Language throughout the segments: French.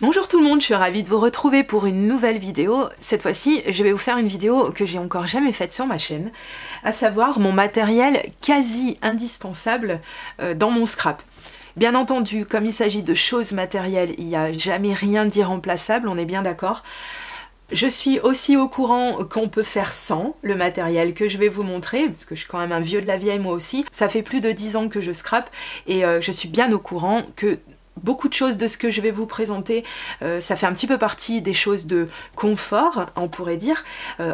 Bonjour tout le monde, je suis ravie de vous retrouver pour une nouvelle vidéo. Cette fois-ci, je vais vous faire une vidéo que j'ai encore jamais faite sur ma chaîne, à savoir mon matériel quasi indispensable dans mon scrap. Bien entendu, comme il s'agit de choses matérielles, il n'y a jamais rien d'irremplaçable, on est bien d'accord. Je suis aussi au courant qu'on peut faire sans le matériel que je vais vous montrer, parce que je suis quand même un vieux de la vieille moi aussi. Ça fait plus de 10 ans que je scrape et je suis bien au courant que beaucoup de choses de ce que je vais vous présenter, ça fait un petit peu partie des choses de confort, on pourrait dire.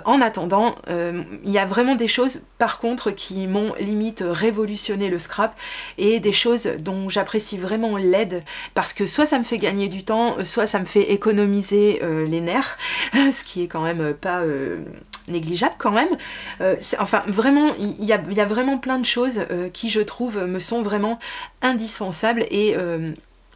En attendant, il y a vraiment des choses par contre qui m'ont limite révolutionné le scrap et des choses dont j'apprécie vraiment l'aide parce que soit ça me fait gagner du temps, soit ça me fait économiser les nerfs, ce qui est quand même pas négligeable quand même. Enfin vraiment, il y a vraiment plein de choses qui je trouve me sont vraiment indispensables et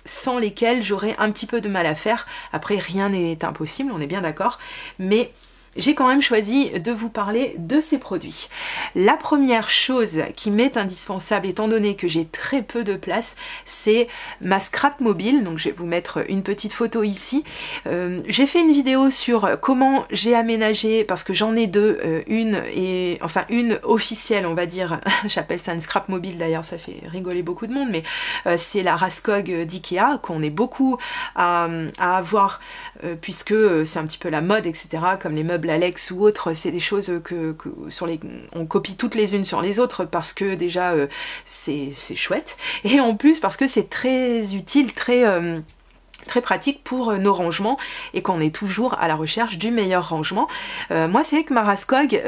sans lesquels j'aurais un petit peu de mal à faire. Après, rien n'est impossible, on est bien d'accord, mais j'ai quand même choisi de vous parler de ces produits. La première chose qui m'est indispensable, étant donné que j'ai très peu de place, c'est ma scrap mobile. Donc je vais vous mettre une petite photo ici. J'ai fait une vidéo sur comment j'ai aménagé, parce que j'en ai deux, une officielle, on va dire. J'appelle ça une scrap mobile d'ailleurs, ça fait rigoler beaucoup de monde, mais c'est la Raskog d'Ikea, qu'on est beaucoup à avoir, puisque c'est un petit peu la mode, etc., comme les meubles Alex ou autres, c'est des choses on copie toutes les unes sur les autres parce que déjà c'est chouette et en plus parce que c'est très utile, très pratique pour nos rangements et qu'on est toujours à la recherche du meilleur rangement. Moi c'est que ma Raskog,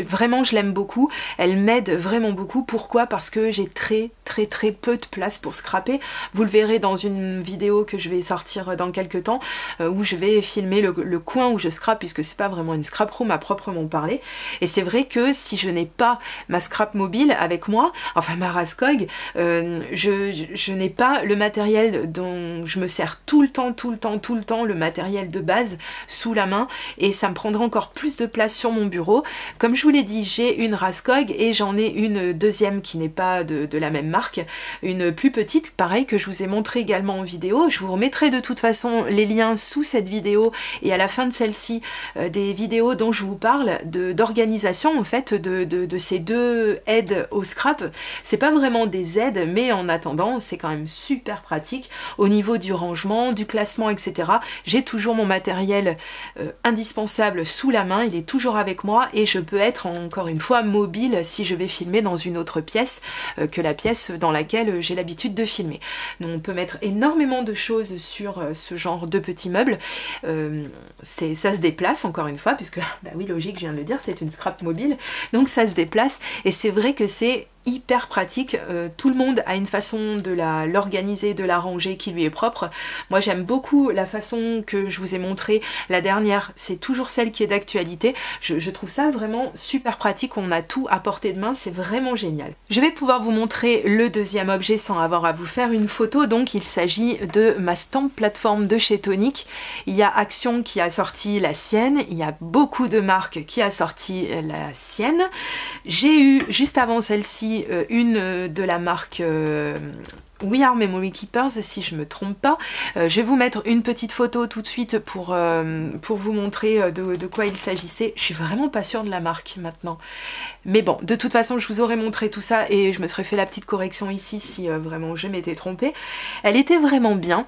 vraiment je l'aime beaucoup, elle m'aide vraiment beaucoup. Pourquoi? Parce que j'ai très peu de place pour scraper. Vous le verrez dans une vidéo que je vais sortir dans quelques temps où je vais filmer le coin où je scrape, puisque c'est pas vraiment une scrap room à proprement parler. Et c'est vrai que si je n'ai pas ma scrap mobile avec moi, enfin ma Raskog, je n'ai pas le matériel dont je me sers tout le temps, le matériel de base sous la main, et ça me prendra encore plus de place sur mon bureau. Comme je vous l'ai dit, j'ai une Raskog et j'en ai une deuxième qui n'est pas de la même marque, une plus petite, pareil, que je vous ai montré également en vidéo. Je vous remettrai de toute façon les liens sous cette vidéo et à la fin de celle-ci des vidéos dont je vous parle, d'organisation en fait de ces deux aides au scrap. C'est pas vraiment des aides, mais en attendant c'est quand même super pratique au niveau du rangement, du classement, etc. J'ai toujours mon matériel indispensable sous la main, il est toujours avec moi et je peux être encore une fois mobile si je vais filmer dans une autre pièce que la pièce dans laquelle j'ai l'habitude de filmer. Donc on peut mettre énormément de choses sur ce genre de petits meubles. Ça se déplace encore une fois, puisque, bah oui, logique, je viens de le dire, c'est une scrap mobile, donc ça se déplace et c'est vrai que c'est hyper pratique. Tout le monde a une façon de l'organiser, de la ranger qui lui est propre. Moi j'aime beaucoup la façon que je vous ai montré la dernière, c'est toujours celle qui est d'actualité. Je trouve ça vraiment super pratique, on a tout à portée de main, c'est vraiment génial. Je vais pouvoir vous montrer le deuxième objet sans avoir à vous faire une photo. Donc il s'agit de ma stamp plateforme de chez Tonic. Il y a Action qui a sorti la sienne, il y a beaucoup de marques qui a sorti la sienne. J'ai eu juste avant celle-ci une de la marque We Are Memory Keepers, si je me trompe pas. Je vais vous mettre une petite photo tout de suite pour vous montrer de quoi il s'agissait. Je suis vraiment pas sûre de la marque maintenant. Mais bon, de toute façon, je vous aurais montré tout ça et je me serais fait la petite correction ici si vraiment je m'étais trompée. Elle était vraiment bien.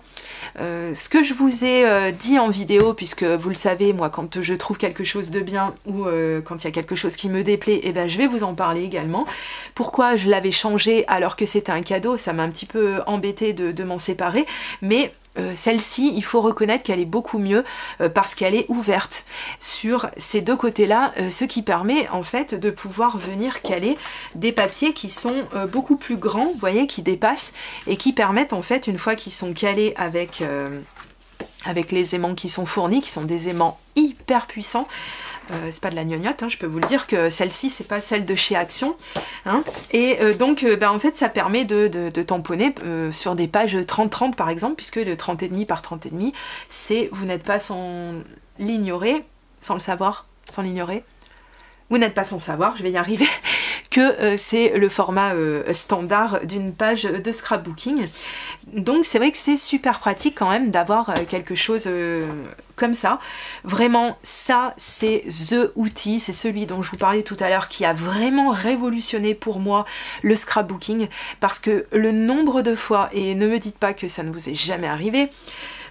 Ce que je vous ai dit en vidéo, puisque vous le savez, moi quand je trouve quelque chose de bien ou quand il y a quelque chose qui me déplaît, eh ben, je vais vous en parler également. Pourquoi je l'avais changé alors que c'était un cadeau, ça m'a un petit peu embêté de m'en séparer, mais celle-ci, il faut reconnaître qu'elle est beaucoup mieux parce qu'elle est ouverte sur ces deux côtés-là, ce qui permet en fait de pouvoir venir caler des papiers qui sont beaucoup plus grands, vous voyez, qui dépassent et qui permettent en fait, une fois qu'ils sont calés avec les aimants qui sont fournis, qui sont des aimants hyper puissants. C'est pas de la gnognotte, hein, je peux vous le dire que celle-ci c'est pas celle de chez Action, hein, et donc en fait ça permet de tamponner sur des pages 30-30 par exemple, puisque de 30,5 par 30,5 c'est, vous n'êtes pas sans l'ignorer, sans le savoir, sans l'ignorer, vous n'êtes pas sans savoir, je vais y arriver, que c'est le format standard d'une page de scrapbooking. Donc c'est vrai que c'est super pratique quand même d'avoir quelque chose comme ça. Vraiment, ça c'est the outil, c'est celui dont je vous parlais tout à l'heure qui a vraiment révolutionné pour moi le scrapbooking, parce que le nombre de fois, et ne me dites pas que ça ne vous est jamais arrivé,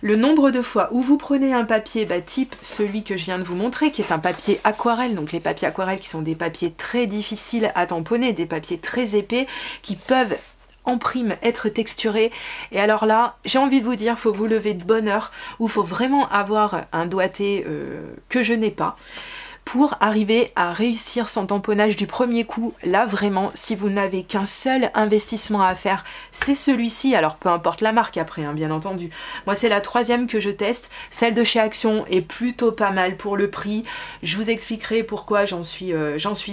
le nombre de fois où vous prenez un papier type celui que je viens de vous montrer, qui est un papier aquarelle, donc les papiers aquarelles qui sont des papiers très difficiles à tamponner, des papiers très épais, qui peuvent en prime être texturés, et alors là j'ai envie de vous dire, faut vous lever de bonne heure, ou faut vraiment avoir un doigté que je n'ai pas, pour arriver à réussir son tamponnage du premier coup. Là vraiment, si vous n'avez qu'un seul investissement à faire, c'est celui-ci. Alors peu importe la marque après, hein, bien entendu. Moi c'est la 3e que je teste, celle de chez Action est plutôt pas mal pour le prix. Je vous expliquerai pourquoi j'en suis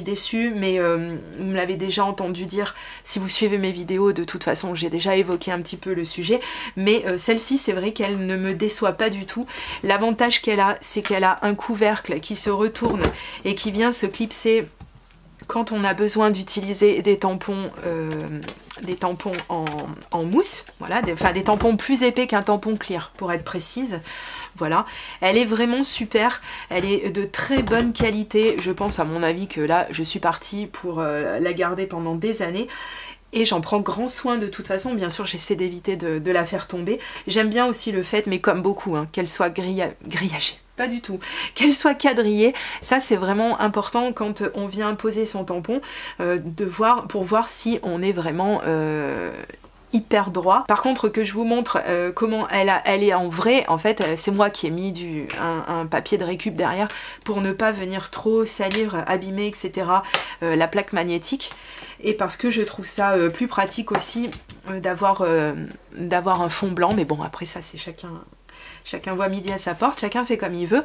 déçue, mais vous me l'avez déjà entendu dire si vous suivez mes vidéos. De toute façon j'ai déjà évoqué un petit peu le sujet, mais celle-ci c'est vrai qu'elle ne me déçoit pas du tout. L'avantage qu'elle a, c'est qu'elle a un couvercle qui se retourne et qui vient se clipser quand on a besoin d'utiliser des tampons en mousse, voilà, des tampons plus épais qu'un tampon clear pour être précise. Voilà, elle est vraiment super, elle est de très bonne qualité. Je pense à mon avis que là je suis partie pour la garder pendant des années. Et j'en prends grand soin de toute façon, bien sûr j'essaie d'éviter de la faire tomber. J'aime bien aussi le fait, mais comme beaucoup, hein, qu'elle soit grillagée. Pas du tout, qu'elle soit quadrillée, ça c'est vraiment important quand on vient poser son tampon, pour voir si on est vraiment hyper droit. Par contre que je vous montre comment elle est en vrai, en fait c'est moi qui ai mis un papier de récup derrière pour ne pas venir trop salir, abîmer, etc. La plaque magnétique, et parce que je trouve ça plus pratique aussi d'avoir un fond blanc, mais bon après ça c'est chacun voit midi à sa porte, chacun fait comme il veut.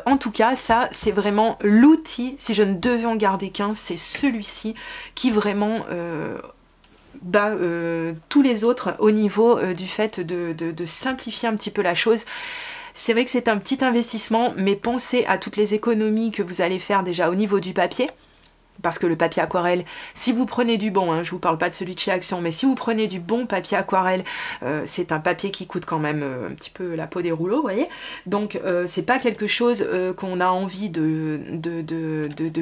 En tout cas, ça, c'est vraiment l'outil. Si je ne devais en garder qu'un, c'est celui-ci qui vraiment bat tous les autres au niveau du fait de simplifier un petit peu la chose. C'est vrai que c'est un petit investissement, mais pensez à toutes les économies que vous allez faire déjà au niveau du papier. Parce que le papier aquarelle, si vous prenez du bon, hein, je vous parle pas de celui de chez Action, mais si vous prenez du bon papier aquarelle, c'est un papier qui coûte quand même un petit peu la peau des rouleaux, vous voyez. Donc c'est pas quelque chose qu'on a envie de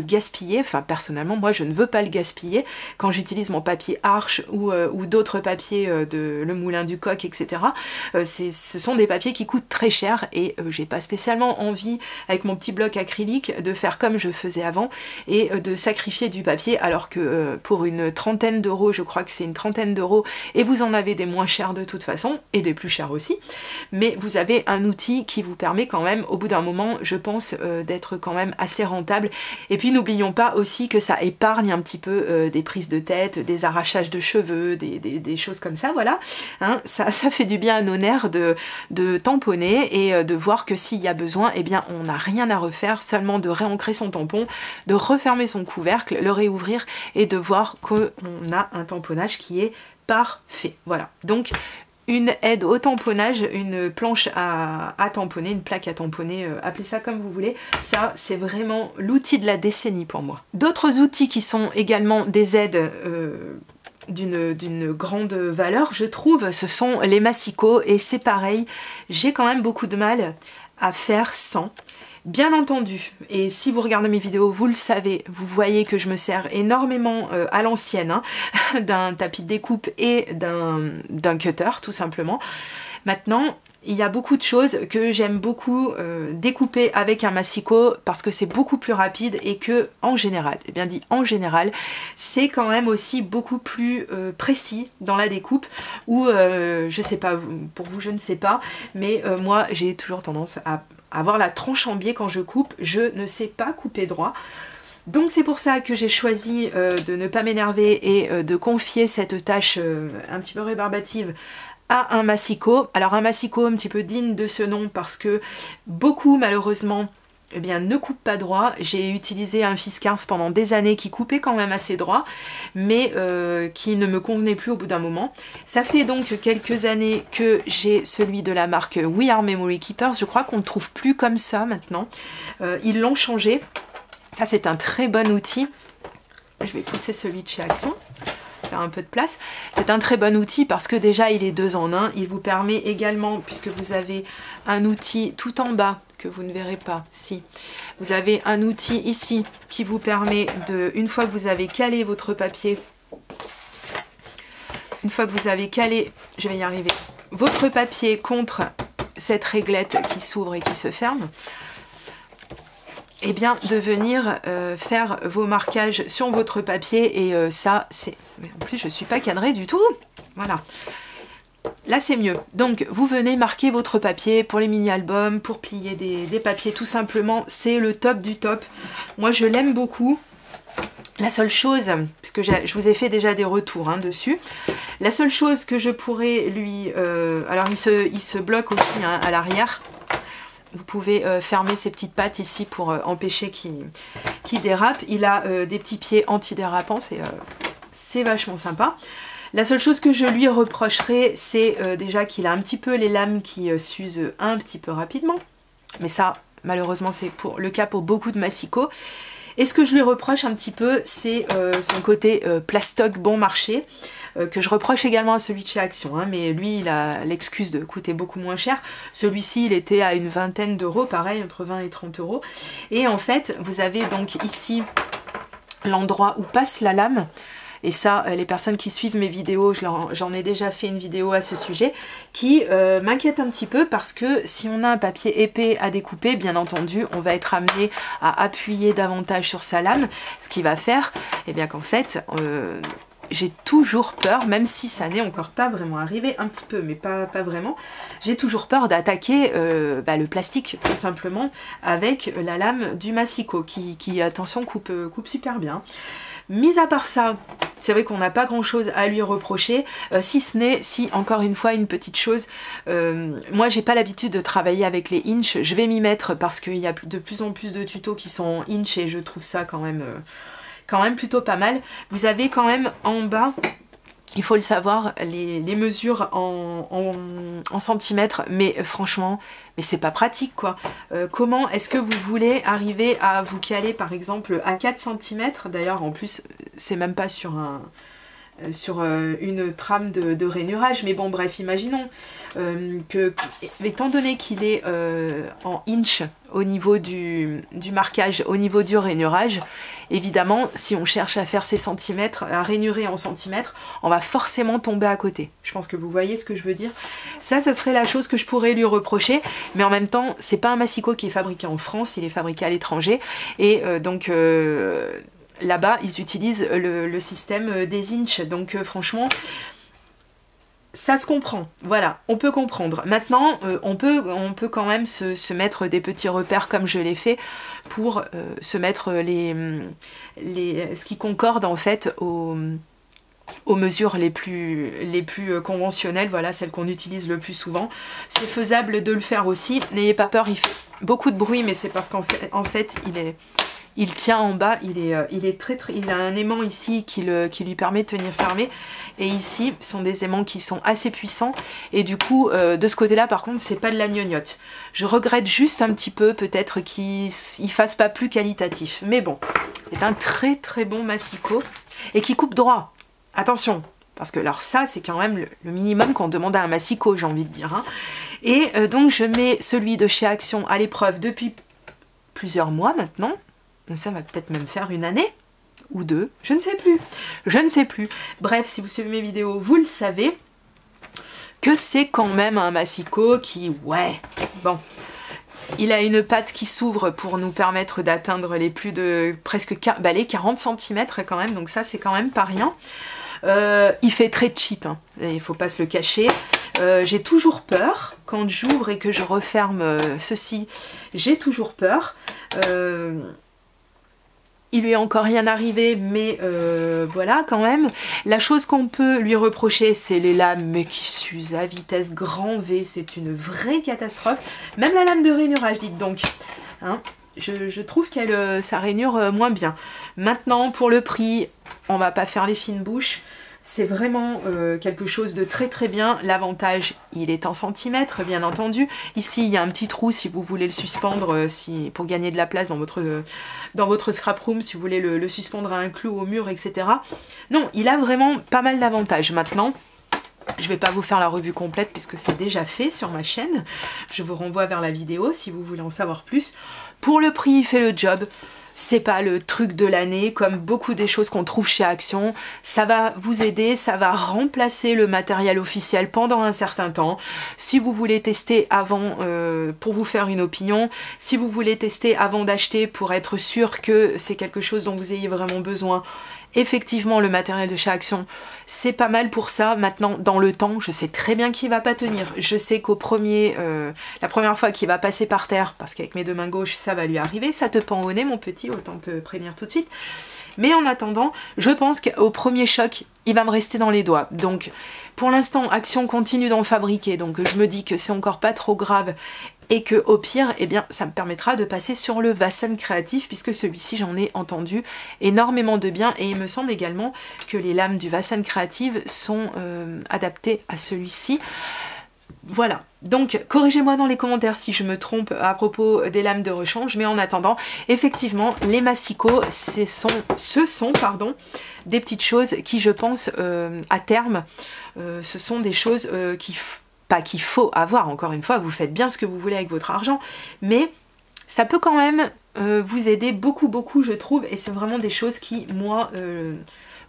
gaspiller. Enfin personnellement, moi je ne veux pas le gaspiller. Quand j'utilise mon papier Arche ou d'autres papiers de Le Moulin du Coq, etc. Ce sont des papiers qui coûtent très cher, et j'ai pas spécialement envie, avec mon petit bloc acrylique, de faire comme je faisais avant et de sacrifier du papier, alors que pour une 30aine d'euros, je crois que c'est une 30aine d'euros, et vous en avez des moins chers de toute façon, et des plus chers aussi, mais vous avez un outil qui vous permet quand même, au bout d'un moment, je pense, d'être quand même assez rentable. Et puis n'oublions pas aussi que ça épargne un petit peu des prises de tête, des arrachages de cheveux, des choses comme ça, voilà. Hein, ça fait du bien à nos nerfs de tamponner et de voir que s'il y a besoin, eh bien on n'a rien à refaire, seulement de réancrer son tampon, de refermer son couvercle, le réouvrir, et de voir qu'on a un tamponnage qui est parfait. Voilà, donc une aide au tamponnage, une planche à tamponner, une plaque à tamponner, appelez ça comme vous voulez. Ça c'est vraiment l'outil de la décennie pour moi. D'autres outils qui sont également des aides d'une grande valeur, je trouve, ce sont les massicots, et c'est pareil, j'ai quand même beaucoup de mal à faire sans. Bien entendu, et si vous regardez mes vidéos, vous le savez, vous voyez que je me sers énormément à l'ancienne, hein, d'un tapis de découpe et d'un cutter, tout simplement. Maintenant, il y a beaucoup de choses que j'aime beaucoup découper avec un massicot, parce que c'est beaucoup plus rapide, et que, en général, j'ai bien dit en général, c'est quand même aussi beaucoup plus précis dans la découpe, ou je sais pas, pour vous je ne sais pas, mais moi j'ai toujours tendance à avoir la tranche en biais quand je coupe, je ne sais pas couper droit. Donc c'est pour ça que j'ai choisi de ne pas m'énerver et de confier cette tâche un petit peu rébarbative à un massicot. Alors un massicot un petit peu digne de ce nom, parce que beaucoup malheureusement eh bien, ne coupe pas droit. J'ai utilisé un Fiskars pendant des années qui coupait quand même assez droit, mais qui ne me convenait plus au bout d'un moment. Ça fait donc quelques années que j'ai celui de la marque We Are Memory Keepers. Je crois qu'on ne trouve plus comme ça maintenant. Ils l'ont changé. Ça c'est un très bon outil. je vais pousser celui de chez Action, faire un peu de place. C'est un très bon outil parce que déjà il est 2 en 1. Il vous permet également, puisque vous avez un outil tout en bas, que vous ne verrez pas, si. Vous avez un outil ici qui vous permet de, une fois que vous avez calé votre papier, une fois que vous avez calé, je vais y arriver, votre papier contre cette réglette qui s'ouvre et qui se ferme, et bien de venir faire vos marquages sur votre papier. Et ça, c'est... Mais en plus, je ne suis pas cadrée du tout. Voilà. Là, c'est mieux. Donc, vous venez marquer votre papier pour les mini-albums, pour plier des papiers, tout simplement. C'est le top du top. Moi, je l'aime beaucoup. La seule chose, puisque je vous ai fait déjà des retours hein, dessus, la seule chose que je pourrais lui... alors, il se bloque aussi hein, à l'arrière. Vous pouvez fermer ces petites pattes ici pour empêcher qu'il dérape. Il a des petits pieds antidérapants, c'est vachement sympa. La seule chose que je lui reprocherais, c'est déjà qu'il a un petit peu les lames qui s'usent un petit peu rapidement. Mais ça, malheureusement, c'est le cas pour beaucoup de massicots. Et ce que je lui reproche un petit peu, c'est son côté plastoc bon marché, que je reproche également à celui de chez Action, hein, mais lui il a l'excuse de coûter beaucoup moins cher. Celui-ci il était à une vingtaine d'euros, pareil entre 20 et 30 euros. Et en fait vous avez donc ici l'endroit où passe la lame. Et ça, les personnes qui suivent mes vidéos, j'en ai déjà fait une vidéo à ce sujet, qui m'inquiète un petit peu parce que si on a un papier épais à découper, bien entendu, on va être amené à appuyer davantage sur sa lame, ce qui va faire, eh bien qu'en fait, j'ai toujours peur, même si ça n'est encore pas vraiment arrivé, un petit peu, mais pas vraiment, j'ai toujours peur d'attaquer le plastique, tout simplement, avec la lame du massicot, qui attention, coupe super bien. Mis à part ça, c'est vrai qu'on n'a pas grand chose à lui reprocher, si ce n'est, encore une fois, une petite chose, moi j'ai pas l'habitude de travailler avec les inch, je vais m'y mettre parce qu'il y a de plus en plus de tutos qui sont en inch et je trouve ça quand même plutôt pas mal. Vous avez quand même en bas, il faut le savoir, les mesures en centimètres, mais franchement, mais c'est pas pratique quoi. Comment est-ce que vous voulez arriver à vous caler par exemple à 4 cm? D'ailleurs en plus, c'est même pas sur une trame de rainurage, mais bon bref, imaginons étant donné qu'il est en inch au niveau du marquage, au niveau du rainurage, évidemment si on cherche à faire ces centimètres, à rainurer en centimètres, on va forcément tomber à côté. Je pense que vous voyez ce que je veux dire. Ça serait la chose que je pourrais lui reprocher, mais en même temps c'est pas un massicot qui est fabriqué en France, il est fabriqué à l'étranger, et donc là-bas ils utilisent le système des inch, donc franchement ça se comprend, voilà, on peut comprendre. Maintenant, on peut quand même se mettre des petits repères comme je l'ai fait pour se mettre ce qui concorde en fait aux mesures les plus conventionnelles, voilà, celles qu'on utilise le plus souvent. C'est faisable de le faire aussi, n'ayez pas peur, il fait beaucoup de bruit, mais c'est parce qu'en fait il tient en bas, il a un aimant ici qui lui permet de tenir fermé, et ici ce sont des aimants qui sont assez puissants, et du coup de ce côté là par contre c'est pas de la gnognotte. Je regrette juste un petit peu peut-être qu'il fasse pas plus qualitatif, mais bon, c'est un très très bon massicot et qui coupe droit, attention, parce que alors ça c'est quand même le minimum qu'on demande à un massicot, j'ai envie de dire, hein. Et donc je mets celui de chez Action à l'épreuve depuis plusieurs mois maintenant. Ça va peut-être même faire une année ou 2, je ne sais plus. Bref, si vous suivez mes vidéos, vous le savez que c'est quand même un massicot qui, ouais, bon, il a une patte qui s'ouvre pour nous permettre d'atteindre les plus de presque les 40 cm quand même, donc ça c'est quand même pas rien. Il fait très cheap, hein, il faut pas se le cacher. J'ai toujours peur quand j'ouvre et que je referme ceci, j'ai toujours peur. Il lui est encore rien arrivé, mais voilà quand même. La chose qu'on peut lui reprocher, c'est les lames, mais qui s'usent à vitesse grand V, c'est une vraie catastrophe. Même la lame de rainurage, dites donc. Hein, je trouve qu'elle ça rainure moins bien. Maintenant, pour le prix, on va pas faire les fines bouches. C'est vraiment quelque chose de très très bien. L'avantage, il est en centimètres, bien entendu. Ici, il y a un petit trou si vous voulez le suspendre, pour gagner de la place dans votre scrap room, si vous voulez le suspendre à un clou au mur, etc. Non, il a vraiment pas mal d'avantages. Maintenant, je ne vais pas vous faire la revue complète puisque c'est déjà fait sur ma chaîne. Je vous renvoie vers la vidéo si vous voulez en savoir plus. Pour le prix, il fait le job. C'est pas le truc de l'année comme beaucoup des choses qu'on trouve chez Action. Ça va vous aider, ça va remplacer le matériel officiel pendant un certain temps. Si vous voulez tester avant pour vous faire une opinion, si vous voulez tester avant d'acheter pour être sûr que c'est quelque chose dont vous ayez vraiment besoin, effectivement le matériel de chez Action c'est pas mal pour ça. Maintenant dans le temps, je sais très bien qu'il va pas tenir. Je sais qu'au la première fois qu'il va passer par terre, parce qu'avec mes deux mains gauches ça va lui arriver, ça te pend au nez mon petit, autant te prévenir tout de suite. Mais en attendant, je pense qu'au premier choc, il va me rester dans les doigts. Donc pour l'instant, Action continue d'en fabriquer, donc je me dis que c'est encore pas trop grave et que au pire, eh bien, ça me permettra de passer sur le Vasen Créatif puisque celui-ci, j'en ai entendu énormément de bien et il me semble également que les lames du Vasen Créatif sont adaptées à celui-ci. Voilà, donc corrigez-moi dans les commentaires si je me trompe à propos des lames de rechange, mais en attendant, effectivement, les massicots, ce sont des petites choses qui, je pense, à terme, ce sont des choses qu'il faut avoir. Encore une fois, vous faites bien ce que vous voulez avec votre argent, mais ça peut quand même vous aider beaucoup, je trouve, et c'est vraiment des choses qui, moi,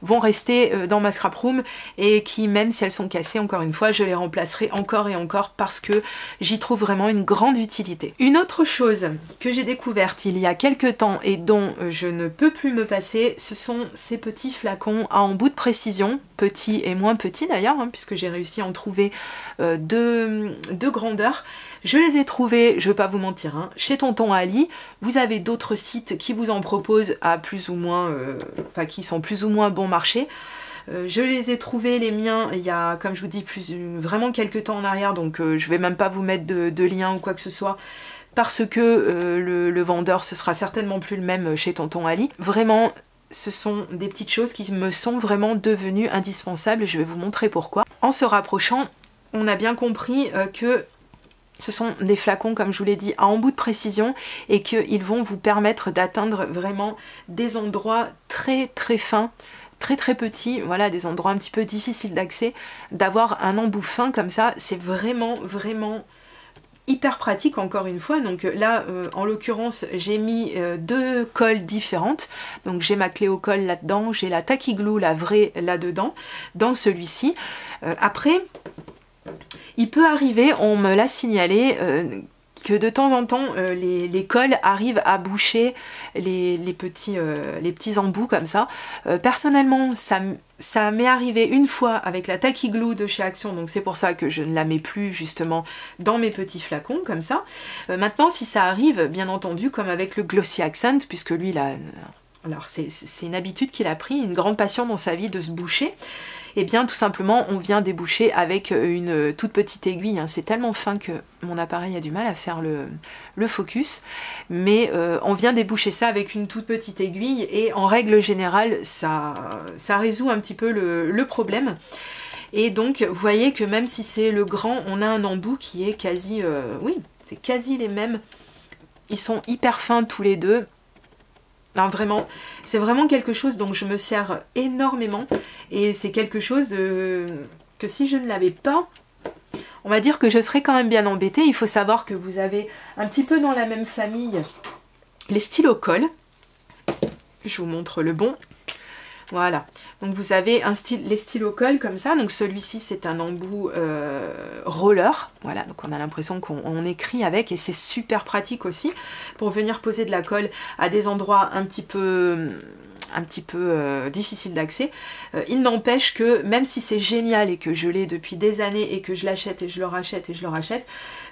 vont rester dans ma scrap room et qui, même si elles sont cassées, encore une fois, je les remplacerai encore et encore parce que j'y trouve vraiment une grande utilité. Une autre chose que j'ai découverte il y a quelques temps et dont je ne peux plus me passer, ce sont ces petits flacons à embout de précision, petits et moins petits d'ailleurs, hein, puisque j'ai réussi à en trouver deux grandeurs. Je les ai trouvés, je ne vais pas vous mentir, hein, chez Tonton Ali. Vous avez d'autres sites qui vous en proposent à plus ou moins, qui sont plus ou moins bon marché. Je les ai trouvés, les miens, il y a, comme je vous dis, vraiment quelques temps en arrière, donc je vais même pas vous mettre de lien ou quoi que ce soit, parce que le vendeur, ce sera certainement plus le même chez Tonton Ali. Vraiment, ce sont des petites choses qui me sont vraiment devenues indispensables, je vais vous montrer pourquoi. En se rapprochant, on a bien compris que ce sont des flacons, comme je vous l'ai dit, à embout de précision et qu'ils vont vous permettre d'atteindre vraiment des endroits très fins, très petits, voilà, des endroits un petit peu difficiles d'accès. D'avoir un embout fin comme ça, c'est vraiment hyper pratique encore une fois. Donc là, en l'occurrence, j'ai mis deux colles différentes. Donc j'ai ma clé au colle là-dedans, j'ai la Tacky Glue, la vraie, là-dedans, dans celui-ci. Après, il peut arriver, on me l'a signalé, que de temps en temps les colles arrivent à boucher les petits embouts comme ça. Personnellement, ça m'est arrivé une fois avec la Tacky Glue de chez Action, donc c'est pour ça que je ne la mets plus justement dans mes petits flacons comme ça. Maintenant, si ça arrive, bien entendu, comme avec le Glossy Accent, puisque lui, alors c'est une habitude qu'il a pris, une grande passion dans sa vie de se boucher. Et bien tout simplement on vient déboucher avec une toute petite aiguille, hein. C'est tellement fin que mon appareil a du mal à faire le focus, mais on vient déboucher ça avec une toute petite aiguille et en règle générale ça résout un petit peu le problème. Et donc vous voyez que même si c'est le grand, on a un embout qui est quasi, oui, c'est quasi les mêmes, ils sont hyper fins tous les deux. Non, vraiment, c'est vraiment quelque chose dont je me sers énormément et c'est quelque chose que si je ne l'avais pas, on va dire que je serais quand même bien embêtée. Il faut savoir que vous avez un petit peu dans la même famille les stylos colle. Je vous montre le bon. Voilà, donc vous avez les stylos colle comme ça, donc celui-ci c'est un embout roller, voilà, donc on a l'impression qu'on écrit avec et c'est super pratique aussi pour venir poser de la colle à des endroits un petit peu difficiles d'accès. Il n'empêche que même si c'est génial et que je l'ai depuis des années et que je l'achète et je le rachète et je le rachète,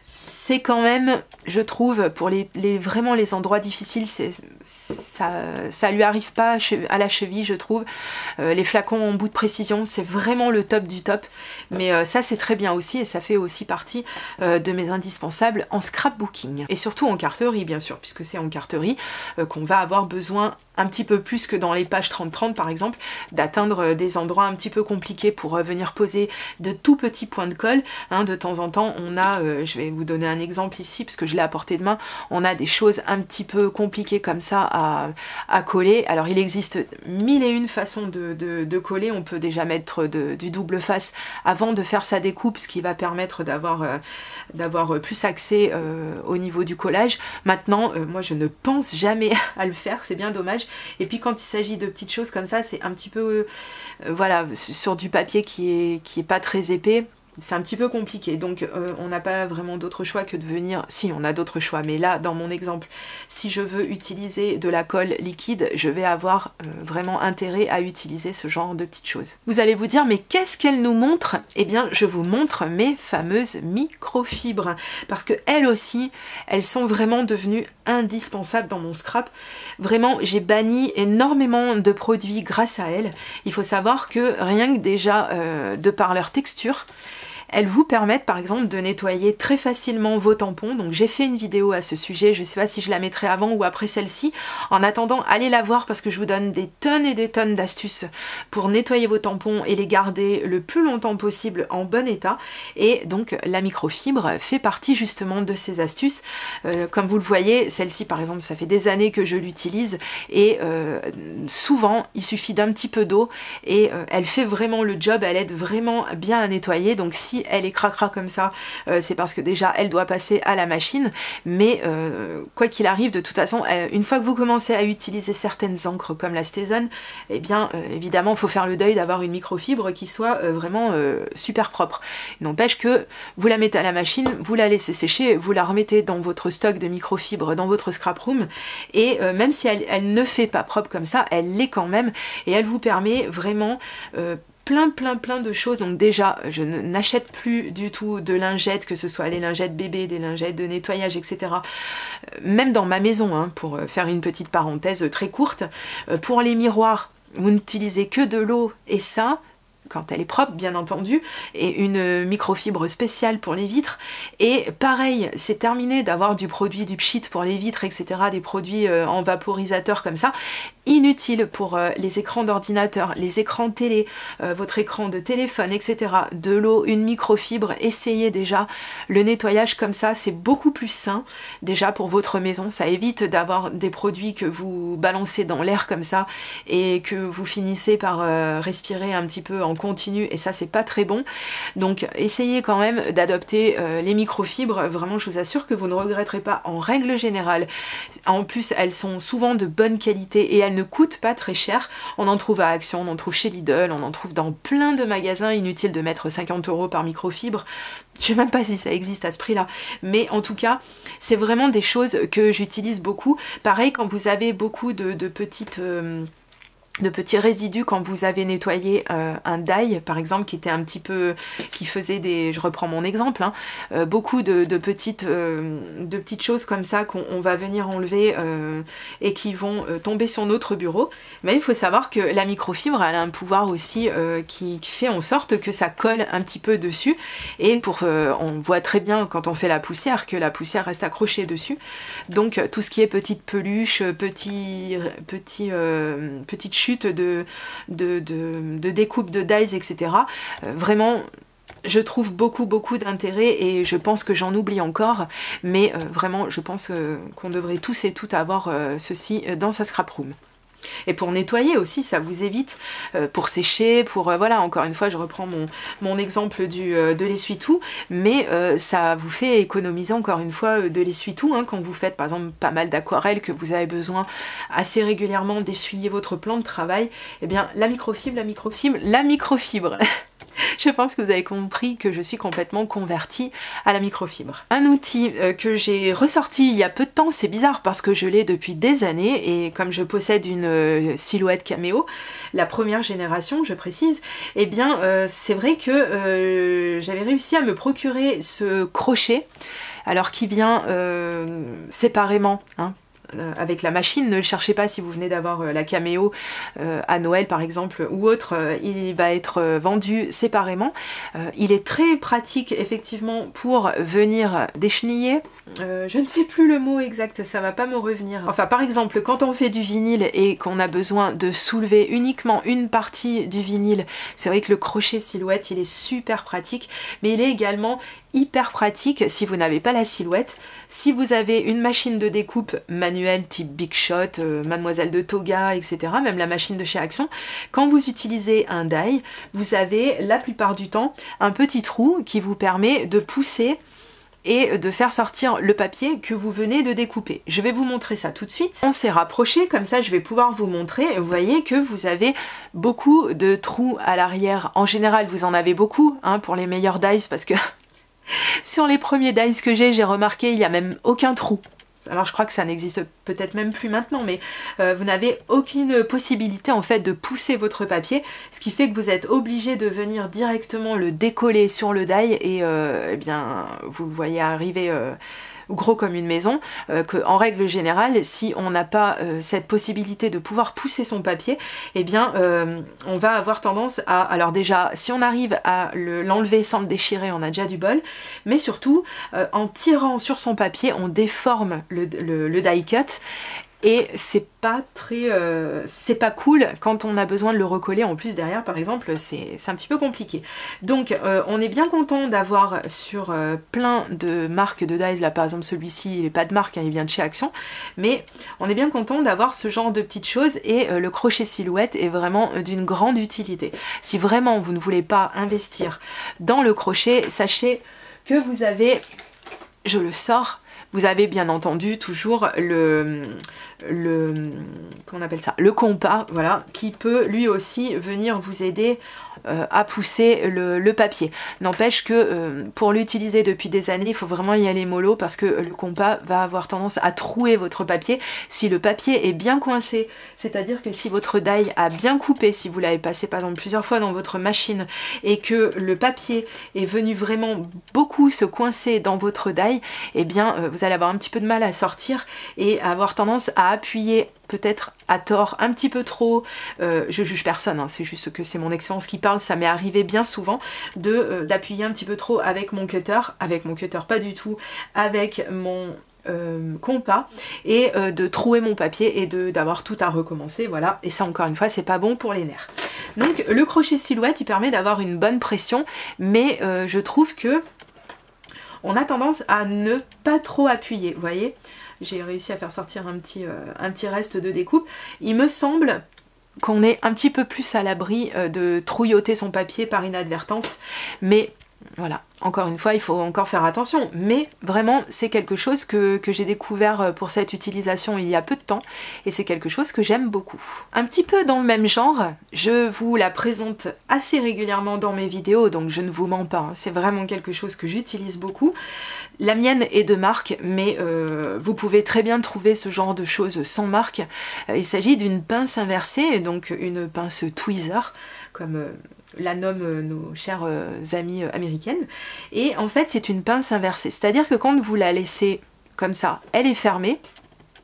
c'est quand même, je trouve, pour vraiment les endroits difficiles, ça lui arrive pas à la cheville, je trouve. Les flacons en bout de précision, c'est vraiment le top du top. Mais ça, c'est très bien aussi et ça fait aussi partie de mes indispensables en scrapbooking. Et surtout en carterie, bien sûr, puisque c'est en carterie qu'on va avoir besoin un petit peu plus que dans les pages 30-30 par exemple, d'atteindre des endroits un petit peu compliqués pour venir poser de tout petits points de colle. Hein, de temps en temps, on a, je vais vous donner un exemple ici, parce que je l'ai à portée de main, on a des choses un petit peu compliquées comme ça à coller. Alors il existe mille et une façons de coller, on peut déjà mettre du double face avant de faire sa découpe, ce qui va permettre d'avoir plus accès au niveau du collage. Maintenant, moi je ne pense jamais à le faire, c'est bien dommage. Et puis quand il s'agit de petites choses comme ça, c'est un petit peu, voilà, sur du papier qui est pas très épais, c'est un petit peu compliqué, donc on n'a pas vraiment d'autre choix que de venir, si on a d'autres choix, mais là dans mon exemple, si je veux utiliser de la colle liquide, je vais avoir vraiment intérêt à utiliser ce genre de petites choses. Vous allez vous dire, mais qu'est-ce qu'elle nous montre? Eh bien je vous montre mes fameuses microfibres, parce que elles aussi, elles sont vraiment devenues indispensables dans mon scrap. Vraiment, j'ai banni énormément de produits grâce à elles. Il faut savoir que rien que déjà de par leur texture, elles vous permettent par exemple de nettoyer très facilement vos tampons. Donc j'ai fait une vidéo à ce sujet, je ne sais pas si je la mettrai avant ou après celle-ci. En attendant, allez la voir parce que je vous donne des tonnes et des tonnes d'astuces pour nettoyer vos tampons et les garder le plus longtemps possible en bon état. Et donc la microfibre fait partie justement de ces astuces. Comme vous le voyez, celle-ci par exemple, ça fait des années que je l'utilise et souvent il suffit d'un petit peu d'eau et elle fait vraiment le job, elle aide vraiment bien à nettoyer. Donc si elle est cracra comme ça, c'est parce que déjà elle doit passer à la machine, mais quoi qu'il arrive, de toute façon, une fois que vous commencez à utiliser certaines encres comme la Stazone, eh bien évidemment il faut faire le deuil d'avoir une microfibre qui soit vraiment super propre. Il n'empêche que vous la mettez à la machine, vous la laissez sécher, vous la remettez dans votre stock de microfibres, dans votre scrap room, et même si elle ne fait pas propre comme ça, elle l'est quand même, et elle vous permet vraiment plein de choses. Donc déjà, je n'achète plus du tout de lingettes, que ce soit les lingettes bébés, des lingettes de nettoyage, etc. Même dans ma maison, hein, pour faire une petite parenthèse très courte. Pour les miroirs, vous n'utilisez que de l'eau et ça, quand elle est propre bien entendu, et une microfibre spéciale pour les vitres. Et pareil, c'est terminé d'avoir du produit, du pchit pour les vitres, etc., des produits en vaporisateur comme ça. Inutile pour les écrans d'ordinateur, les écrans télé, votre écran de téléphone, etc. De l'eau, une microfibre, essayez déjà le nettoyage comme ça, c'est beaucoup plus sain déjà pour votre maison, ça évite d'avoir des produits que vous balancez dans l'air comme ça et que vous finissez par respirer un petit peu en continu, et ça c'est pas très bon. Donc essayez quand même d'adopter les microfibres, vraiment je vous assure que vous ne regretterez pas en règle générale. En plus elles sont souvent de bonne qualité et elles ne coûtent pas très cher. On en trouve à Action, on en trouve chez Lidl, on en trouve dans plein de magasins. Inutile de mettre 50 € par microfibre. Je sais même pas si ça existe à ce prix-là. Mais en tout cas, c'est vraiment des choses que j'utilise beaucoup. Pareil, quand vous avez beaucoup de petits résidus, quand vous avez nettoyé un die par exemple qui était un petit peu, qui faisait des, je reprends mon exemple, hein, beaucoup de petites choses comme ça qu'on va venir enlever et qui vont tomber sur notre bureau. Mais il faut savoir que la microfibre elle a un pouvoir aussi qui fait en sorte que ça colle un petit peu dessus, et on voit très bien quand on fait la poussière que la poussière reste accrochée dessus. Donc tout ce qui est petites peluches, petites chutes de découpe de dies, etc. Vraiment, je trouve beaucoup d'intérêt, et je pense que j'en oublie encore, mais vraiment, je pense qu'on devrait tous et toutes avoir ceci dans sa scrap room. Et pour nettoyer aussi, ça vous évite, pour sécher, pour voilà, encore une fois je reprends mon exemple de l'essuie-tout, mais ça vous fait économiser encore une fois de l'essuie-tout, hein, quand vous faites par exemple pas mal d'aquarelles, que vous avez besoin assez régulièrement d'essuyer votre plan de travail. Et bien la microfibre je pense que vous avez compris que je suis complètement convertie à la microfibre. Un outil que j'ai ressorti il y a peu de temps, c'est bizarre parce que je l'ai depuis des années, et comme je possède une silhouette caméo, la première génération je précise, et bien c'est vrai que j'avais réussi à me procurer ce crochet, alors qui vient séparément, hein, avec la machine. Ne le cherchez pas si vous venez d'avoir la Cameo à Noël par exemple ou autre, il va être vendu séparément. Il est très pratique effectivement pour venir décheniller. Je ne sais plus le mot exact, ça va pas me revenir. Enfin par exemple quand on fait du vinyle et qu'on a besoin de soulever uniquement une partie du vinyle, c'est vrai que le crochet silhouette il est super pratique, mais il est également hyper pratique si vous n'avez pas la silhouette. Si vous avez une machine de découpe manuelle type Big Shot, Mademoiselle de Toga, etc., même la machine de chez Action, quand vous utilisez un die, vous avez la plupart du temps un petit trou qui vous permet de pousser et de faire sortir le papier que vous venez de découper. Je vais vous montrer ça tout de suite. On s'est rapproché, comme ça je vais pouvoir vous montrer. Vous voyez que vous avez beaucoup de trous à l'arrière. En général, vous en avez beaucoup hein, pour les meilleurs dies parce que sur les premiers dies que j'ai remarqué il n'y a même aucun trou. Alors je crois que ça n'existe peut-être même plus maintenant, mais vous n'avez aucune possibilité en fait de pousser votre papier, ce qui fait que vous êtes obligé de venir directement le décoller sur le die et eh bien vous le voyez arriver gros comme une maison, qu'en règle générale, si on n'a pas cette possibilité de pouvoir pousser son papier, eh bien on va avoir tendance à... Alors déjà, si on arrive à l'enlever sans le déchirer, on a déjà du bol, mais surtout, en tirant sur son papier, on déforme le die cut, et c'est pas très... c'est pas cool quand on a besoin de le recoller en plus derrière par exemple, c'est un petit peu compliqué. Donc on est bien content d'avoir sur plein de marques de dies, là par exemple celui-ci il n'est pas de marque, hein, il vient de chez Action, mais on est bien content d'avoir ce genre de petites choses et le crochet silhouette est vraiment d'une grande utilité. Si vraiment vous ne voulez pas investir dans le crochet, sachez que vous avez, je le sors, vous avez bien entendu toujours comment on appelle ça, le compas, voilà, qui peut lui aussi venir vous aider à pousser le papier. N'empêche que pour l'utiliser depuis des années, il faut vraiment y aller mollo parce que le compas va avoir tendance à trouer votre papier. Si le papier est bien coincé, c'est-à-dire que si votre die a bien coupé, si vous l'avez passé par exemple plusieurs fois dans votre machine et que le papier est venu vraiment beaucoup se coincer dans votre die, eh bien vous allez avoir un petit peu de mal à sortir et avoir tendance à appuyer peut-être à tort, un petit peu trop, je juge personne, hein, c'est juste que c'est mon expérience qui parle, ça m'est arrivé bien souvent d'appuyer un petit peu trop avec mon cutter pas du tout, avec mon compas et de trouer mon papier et d'avoir tout à recommencer, voilà, et ça encore une fois c'est pas bon pour les nerfs. Donc le crochet silhouette il permet d'avoir une bonne pression, mais je trouve que on a tendance à ne pas trop appuyer, vous voyez. J'ai réussi à faire sortir un petit reste de découpe. Il me semble qu'on est un petit peu plus à l'abri de trouilloter son papier par inadvertance, mais voilà, encore une fois, il faut encore faire attention, mais vraiment, c'est quelque chose que j'ai découvert pour cette utilisation il y a peu de temps, et c'est quelque chose que j'aime beaucoup. Un petit peu dans le même genre, je vous la présente assez régulièrement dans mes vidéos, donc je ne vous mens pas, hein, c'est vraiment quelque chose que j'utilise beaucoup. La mienne est de marque, mais vous pouvez très bien trouver ce genre de choses sans marque. Il s'agit d'une pince inversée, donc une pince tweezer, comme... la nomment nos chères amies américaines, et en fait c'est une pince inversée, c'est-à-dire que quand vous la laissez comme ça, elle est fermée,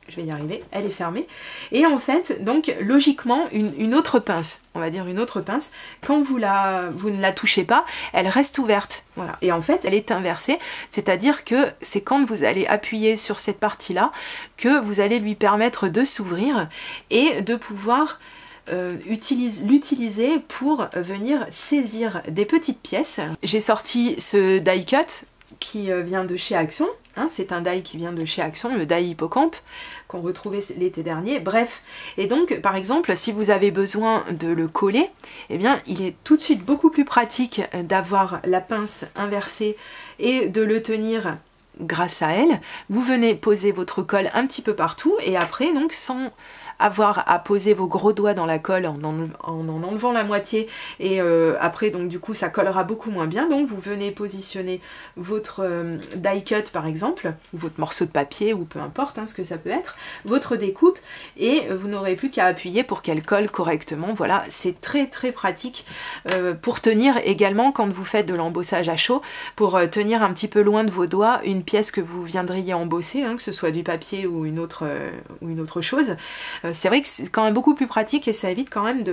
je vais y arriver, elle est fermée, et en fait donc logiquement une autre pince, on va dire une autre pince, quand vous ne la touchez pas, elle reste ouverte, voilà, et en fait elle est inversée, c'est-à-dire que c'est quand vous allez appuyer sur cette partie-là que vous allez lui permettre de s'ouvrir et de pouvoir l'utiliser pour venir saisir des petites pièces. J'ai sorti ce die cut qui vient de chez Action, hein, c'est un die qui vient de chez Action, le die Hippocampe qu'on retrouvait l'été dernier, bref. Et donc par exemple si vous avez besoin de le coller, eh bien il est tout de suite beaucoup plus pratique d'avoir la pince inversée et de le tenir grâce à elle. Vous venez poser votre colle un petit peu partout et après donc sans avoir à poser vos gros doigts dans la colle en enlevant la moitié, et après donc du coup ça collera beaucoup moins bien. Donc vous venez positionner votre die cut par exemple, ou votre morceau de papier, ou peu importe ce que ça peut être, votre découpe, et vous n'aurez plus qu'à appuyer pour qu'elle colle correctement. Voilà, c'est très très pratique pour tenir également quand vous faites de l'embossage à chaud, pour tenir un petit peu loin de vos doigts une pièce que vous viendriez embosser, que ce soit du papier ou une autre chose. C'est vrai que c'est quand même beaucoup plus pratique et ça évite quand même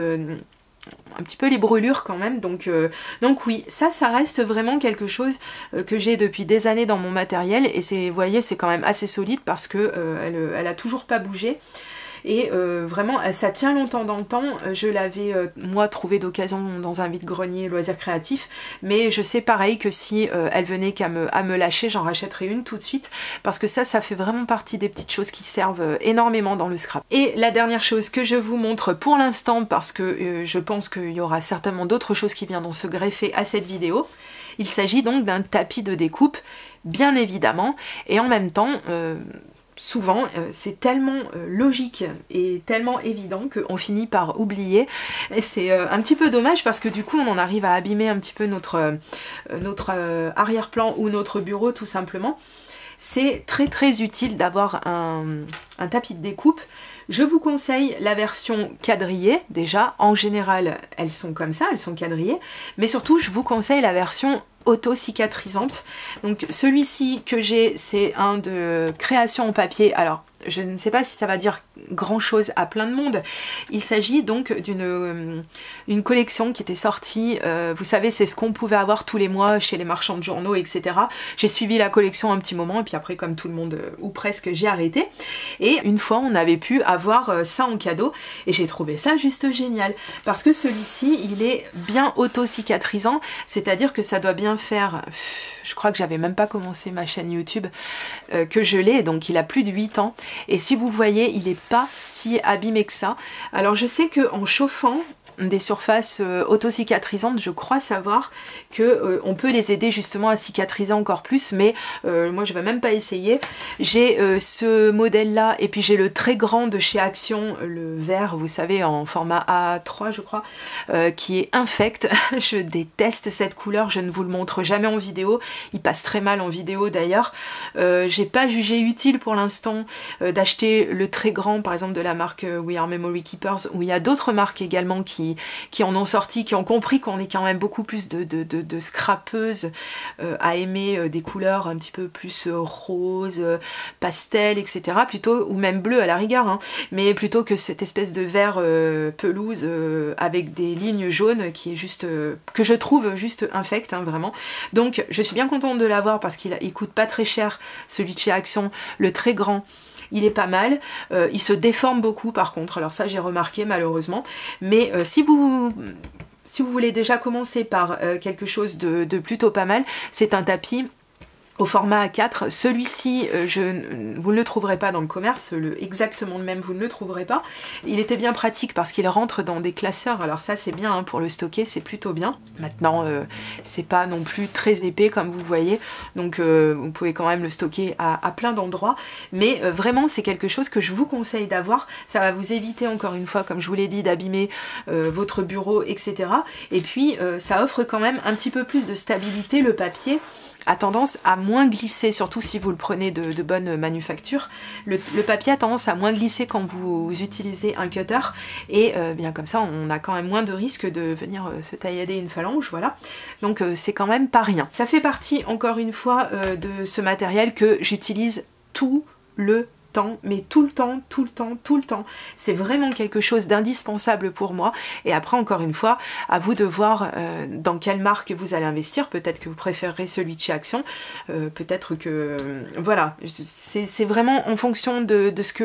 un petit peu les brûlures quand même, donc oui, ça reste vraiment quelque chose que j'ai depuis des années dans mon matériel, et vous voyez, c'est quand même assez solide parce que elle a toujours pas bougé. Et vraiment ça tient longtemps dans le temps. Je l'avais moi trouvé d'occasion dans un vide-grenier loisirs créatifs, mais je sais pareil que si elle venait qu'à me lâcher, j'en rachèterais une tout de suite, parce que ça fait vraiment partie des petites choses qui servent énormément dans le scrap. Et la dernière chose que je vous montre pour l'instant, parce que je pense qu'il y aura certainement d'autres choses qui viendront se greffer à cette vidéo, il s'agit donc d'un tapis de découpe, bien évidemment, et en même temps souvent c'est tellement logique et tellement évident qu'on finit par oublier, et c'est un petit peu dommage parce que du coup on en arrive à abîmer un petit peu notre arrière-plan ou notre bureau tout simplement. C'est très très utile d'avoir un tapis de découpe. Je vous conseille la version quadrillée, déjà, en général elles sont comme ça, elles sont quadrillées, mais surtout je vous conseille la version auto-cicatrisante. Donc celui-ci que j'ai, c'est un de création en papier. Alors je ne sais pas si ça va dire grand chose à plein de monde. Il s'agit donc d'une collection qui était sortie, vous savez, c'est ce qu'on pouvait avoir tous les mois chez les marchands de journaux, etc. J'ai suivi la collection un petit moment, et puis après, comme tout le monde, ou presque, j'ai arrêté. Et une fois, on avait pu avoir ça en cadeau, et j'ai trouvé ça juste génial. Parce que celui-ci, il est bien auto-cicatrisant, c'est-à-dire que ça doit bien faire... Je crois que j'avais même pas commencé ma chaîne YouTube que je l'ai, donc il a plus de 8 ans. Et si vous voyez, il n'est pas si abîmé que ça. Alors je sais qu'en chauffant des surfaces auto-cicatrisantes, je crois savoir que on peut les aider justement à cicatriser encore plus, mais moi je vais même pas essayer. J'ai ce modèle là, et puis j'ai le très grand de chez Action, le vert, vous savez, en format A3 je crois, qui est infect. Je déteste cette couleur, je ne vous le montre jamais en vidéo, il passe très mal en vidéo d'ailleurs. J'ai pas jugé utile pour l'instant d'acheter le très grand, par exemple de la marque We Are Memory Keepers, où il y a d'autres marques également qui en ont sorti, qui ont compris qu'on est quand même beaucoup plus de scrapeuses à aimer des couleurs un petit peu plus rose, pastel, etc. plutôt, ou même bleu à la rigueur, mais plutôt que cette espèce de vert pelouse avec des lignes jaunes qui est juste, que je trouve juste infect, vraiment. Donc je suis bien contente de l'avoir parce qu'il coûte pas très cher, celui de chez Action, le très grand. Il est pas mal, il se déforme beaucoup par contre, alors ça j'ai remarqué malheureusement, mais si vous voulez déjà commencer par quelque chose de plutôt pas mal, c'est un tapis au format A4. Celui-ci, vous ne le trouverez pas dans le commerce, exactement le même, vous ne le trouverez pas. Il était bien pratique parce qu'il rentre dans des classeurs, alors ça c'est bien, pour le stocker, c'est plutôt bien. Maintenant, c'est pas non plus très épais comme vous voyez, donc vous pouvez quand même le stocker à plein d'endroits, mais vraiment c'est quelque chose que je vous conseille d'avoir. Ça va vous éviter, encore une fois, comme je vous l'ai dit, d'abîmer votre bureau, etc. Et puis ça offre quand même un petit peu plus de stabilité. Le papier a tendance à moins glisser, surtout si vous le prenez de bonne manufacture. Le papier a tendance à moins glisser quand vous utilisez un cutter, et bien comme ça on a quand même moins de risque de venir se taillader une phalange, voilà. Donc c'est quand même pas rien. Ça fait partie, encore une fois, de ce matériel que j'utilise tout le temps, mais tout le temps, tout le temps, tout le temps. C'est vraiment quelque chose d'indispensable pour moi. Et après, encore une fois, à vous de voir dans quelle marque vous allez investir. Peut-être que vous préférerez celui de chez Action. Peut-être que... voilà, c'est vraiment en fonction de ce que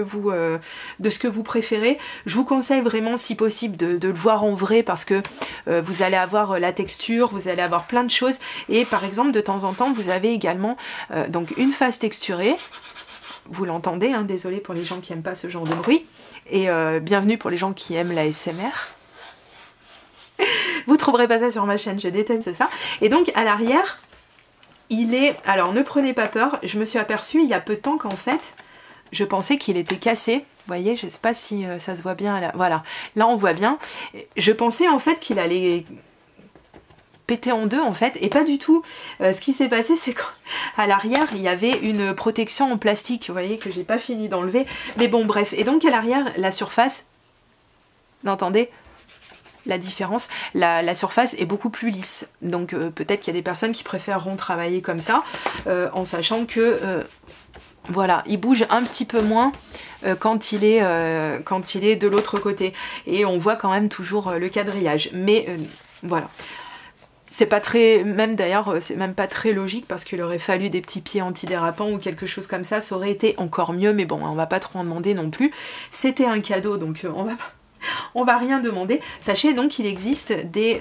vous préférez. Je vous conseille vraiment, si possible, de le voir en vrai, parce que vous allez avoir la texture, vous allez avoir plein de choses. Et par exemple, de temps en temps, vous avez également donc une face texturée. Vous l'entendez, désolé pour les gens qui n'aiment pas ce genre de bruit, et bienvenue pour les gens qui aiment la l'ASMR. Vous trouverez pas ça sur ma chaîne, je déteste ça. Et donc à l'arrière, il est... Alors ne prenez pas peur, je me suis aperçue il y a peu de temps qu'en fait, je pensais qu'il était cassé. voyez, je sais pas si ça se voit bien là. Voilà, là on voit bien. Je pensais en fait qu'il allait péter en deux en fait, et pas du tout. Ce qui s'est passé, c'est qu'à l'arrière il y avait une protection en plastique, vous voyez, que j'ai pas fini d'enlever, mais bon bref. Et donc à l'arrière, la surface, vous entendez la différence, la surface est beaucoup plus lisse, donc peut-être qu'il y a des personnes qui préféreront travailler comme ça, en sachant que voilà, il bouge un petit peu moins quand il est de l'autre côté, et on voit quand même toujours le quadrillage, mais voilà. C'est pas très, même d'ailleurs, c'est même pas très logique parce qu'il aurait fallu des petits pieds antidérapants ou quelque chose comme ça aurait été encore mieux, mais bon, on va pas trop en demander non plus. C'était un cadeau, donc on va rien demander. Sachez donc qu'il existe des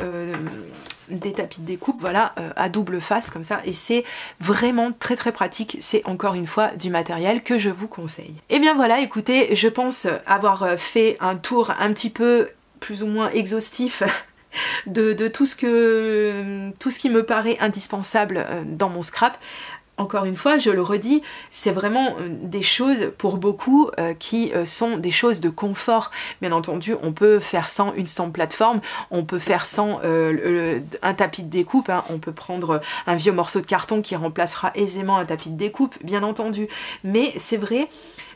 tapis de découpe, voilà, à double face comme ça, et c'est vraiment très très pratique. C'est encore une fois du matériel que je vous conseille. Et bien voilà, écoutez, je pense avoir fait un tour un petit peu plus ou moins exhaustif de tout ce qui me paraît indispensable dans mon scrap. Encore une fois, je le redis, c'est vraiment des choses pour beaucoup qui sont des choses de confort. Bien entendu, on peut faire sans une stand plateforme, on peut faire sans un tapis de découpe, hein. On peut prendre un vieux morceau de carton qui remplacera aisément un tapis de découpe, bien entendu. Mais c'est vrai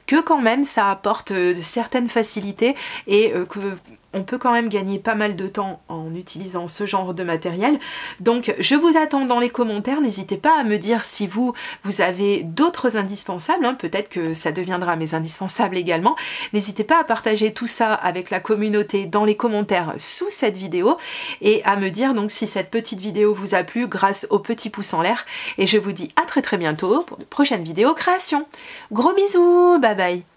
que quand même, ça apporte certaines facilités et que on peut quand même gagner pas mal de temps en utilisant ce genre de matériel. Donc je vous attends dans les commentaires, n'hésitez pas à me dire si vous avez d'autres indispensables, hein. Peut-être que ça deviendra mes indispensables également. N'hésitez pas à partager tout ça avec la communauté dans les commentaires sous cette vidéo et à me dire donc si cette petite vidéo vous a plu grâce au petit pouce en l'air. Et je vous dis à très très bientôt pour de prochaines vidéos création. Gros bisous, bye bye.